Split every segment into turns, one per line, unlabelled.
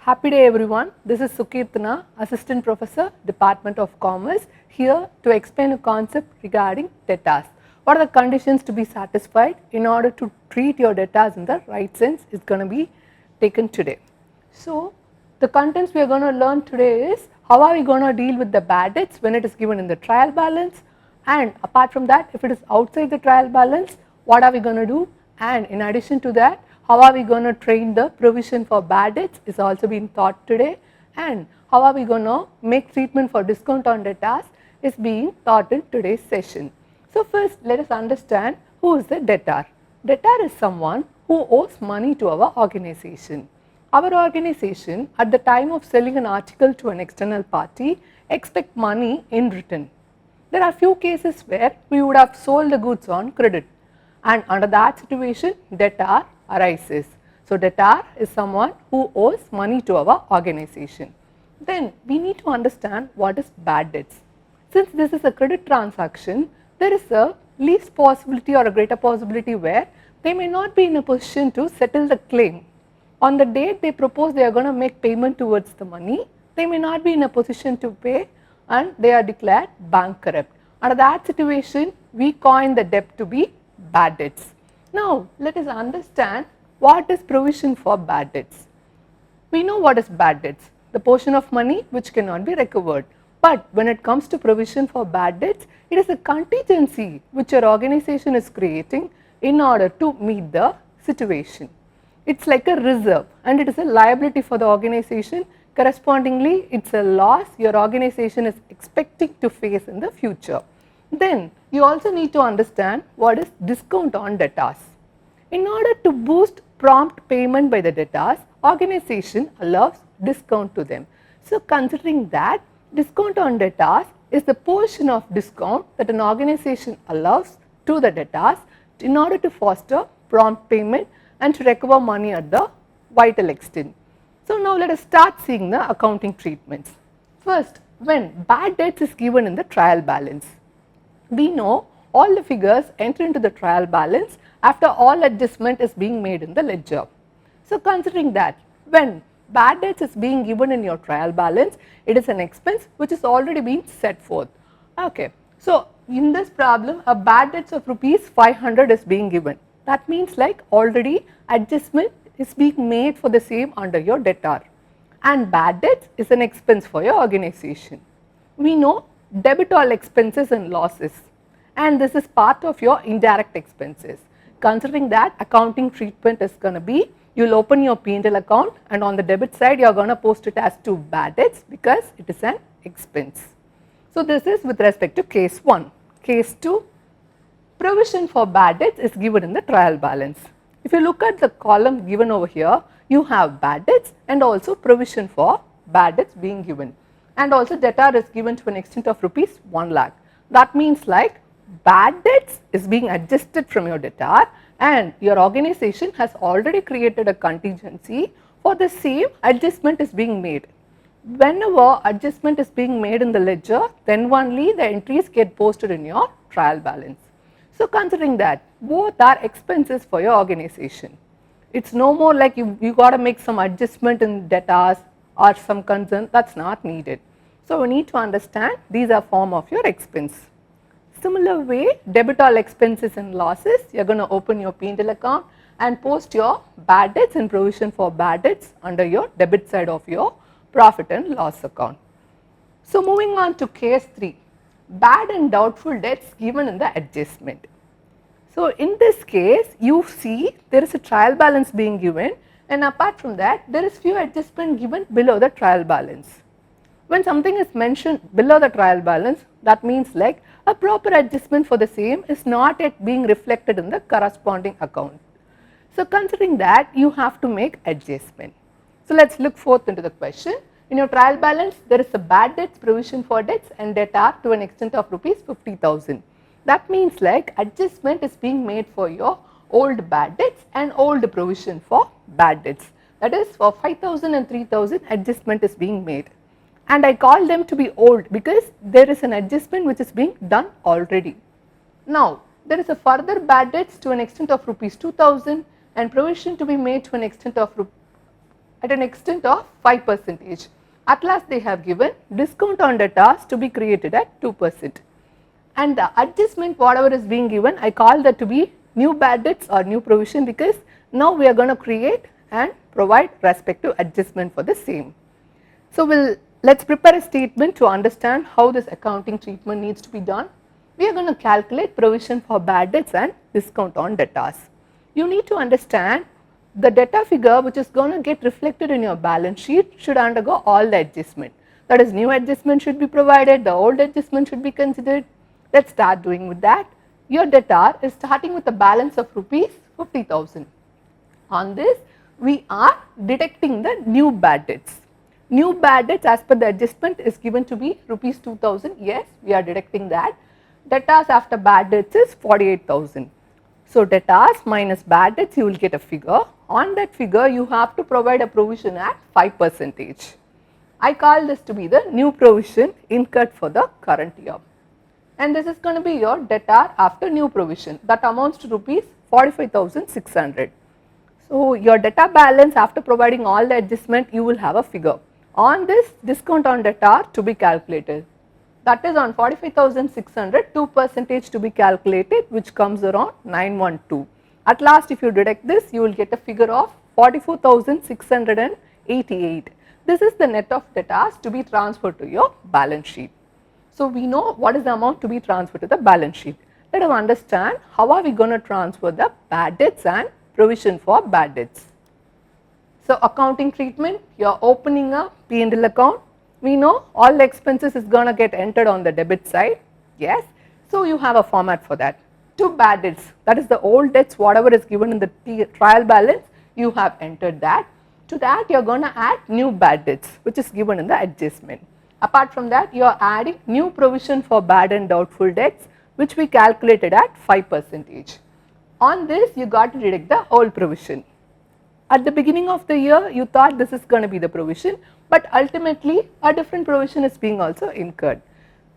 Happy day everyone. This is Sukirthana, Assistant Professor, Department of Commerce, here to explain a concept regarding debtors. What are the conditions to be satisfied in order to treat your debtors in the right sense is going to be taken today. So, the contents we are going to learn today is how are we going to deal with the bad debts when it is given in the trial balance, and apart from that, if it is outside the trial balance, what are we going to do, and in addition to that, how are we going to train the provision for bad debts is also being taught today, and how are we going to make treatment for discount on debtors is being taught in today's session. So, first let us understand who is the debtor. Debtor is someone who owes money to our organization. Our organization at the time of selling an article to an external party expect money in return. There are few cases where we would have sold the goods on credit, and under that situation debtor arises. So, debtor is someone who owes money to our organization. Then we need to understand what is bad debts. Since this is a credit transaction, there is a least possibility or a greater possibility where they may not be in a position to settle the claim. On the date they propose they are going to make payment towards the money, they may not be in a position to pay and they are declared bankrupt. Under that situation, we coin the debt to be bad debts. Now, let us understand what is provision for bad debts. We know what is bad debts, the portion of money which cannot be recovered. But when it comes to provision for bad debts, it is a contingency which your organization is creating in order to meet the situation. It is like a reserve and it is a liability for the organization. Correspondingly, it is a loss your organization is expecting to face in the future. Then you also need to understand what is discount on debtors. In order to boost prompt payment by the debtors, organization allows discount to them. So, considering that discount on debtors is the portion of discount that an organization allows to the debtors in order to foster prompt payment and to recover money at the vital extent. So, now let us start seeing the accounting treatments. First, when bad debts is given in the trial balance, we know all the figures enter into the trial balance after all adjustment is being made in the ledger. So, considering that when bad debts is being given in your trial balance, it is an expense which is already being set forth. Okay. So, in this problem a bad debts of rupees 500 is being given. That means like already adjustment is being made for the same under your debtor, and bad debts is an expense for your organization. We know debit all expenses and losses, and this is part of your indirect expenses. Considering that accounting treatment is going to be, you will open your P&L account and on the debit side you are going to post it as to bad debts because it is an expense. So, this is with respect to case 1. Case 2, provision for bad debts is given in the trial balance. If you look at the column given over here, you have bad debts and also provision for bad debts being given, and also debtor is given to an extent of rupees 1 lakh. That means like bad debts is being adjusted from your debtor and your organization has already created a contingency for the same adjustment is being made. Whenever adjustment is being made in the ledger, then only the entries get posted in your trial balance. So, considering that both are expenses for your organization, it is no more like you got to make some adjustment in debtors or some concern, that is not needed. So, we need to understand these are form of your expense. Similar way, debit all expenses and losses, you are going to open your P&L account and post your bad debts and provision for bad debts under your debit side of your profit and loss account. So, moving on to case 3, bad and doubtful debts given in the adjustment. So, in this case you see there is a trial balance being given, and apart from that there is few adjustment given below the trial balance. When something is mentioned below the trial balance, that means like a proper adjustment for the same is not yet being reflected in the corresponding account. So, considering that you have to make adjustment. So, let us look forth into the question. In your trial balance there is a bad debts, provision for debts and debtor to an extent of rupees 50,000. That means like adjustment is being made for your old bad debts and old provision for bad debts. That is for 5,000 and 3,000 adjustment is being made, and I call them to be old because there is an adjustment which is being done already. Now, there is a further bad debts to an extent of rupees 2,000 and provision to be made to an extent of at an extent of 5%. At last they have given discount on debtors to be created at 2%. And the adjustment whatever is being given, I call that to be new bad debts or new provision, because now we are going to create and provide respective adjustment for the same. So, let's prepare a statement to understand how this accounting treatment needs to be done. We are going to calculate provision for bad debts and discount on debtors. You need to understand the debtor figure which is going to get reflected in your balance sheet should undergo all the adjustment. That is, new adjustment should be provided, the old adjustment should be considered. Let's start doing with that. Your debtor is starting with a balance of rupees 50,000. On this, we are deducting the new bad debts. New bad debts as per the adjustment is given to be rupees 2,000. Yes, we are deducting that. Debtors after bad debts is 48,000. So, debtors minus bad debts, you will get a figure. On that figure, you have to provide a provision at 5%. I call this to be the new provision incurred for the current year. And this is going to be your debtor after new provision, that amounts to rupees 45,600. So, your debtor balance after providing all the adjustment, you will have a figure. On this, discount on debtor to be calculated, that is on 45,600, 2% to be calculated, which comes around 912. At last, if you deduct this, you will get a figure of 44,688. This is the net of debtors to be transferred to your balance sheet. So, we know what is the amount to be transferred to the balance sheet. Let us understand how are we going to transfer the bad debts and provision for bad debts. So, accounting treatment, you are opening a P&L account. We know all the expenses is going to get entered on the debit side. Yes. So, you have a format for that. To bad debts, that is the old debts, whatever is given in the trial balance, you have entered that. To that, you are going to add new bad debts, which is given in the adjustment. Apart from that, you are adding new provision for bad and doubtful debts, which we calculated at 5%. On this, you got to deduct the whole provision. At the beginning of the year, you thought this is going to be the provision, but ultimately a different provision is being also incurred.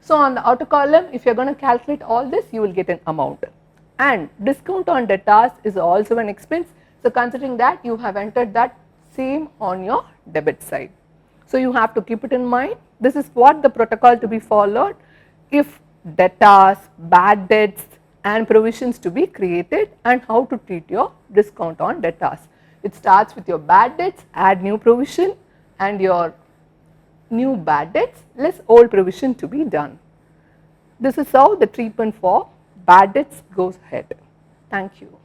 So, on the outer column, if you are going to calculate all this, you will get an amount. And discount on debtors is also an expense. So, considering that, you have entered that same on your debit side. So, you have to keep it in mind. This is what the protocol to be followed if debtors, bad debts and provisions to be created, and how to treat your discount on debtors. It starts with your bad debts, add new provision, and your new bad debts less old provision to be done. This is how the treatment for bad debts goes ahead. Thank you.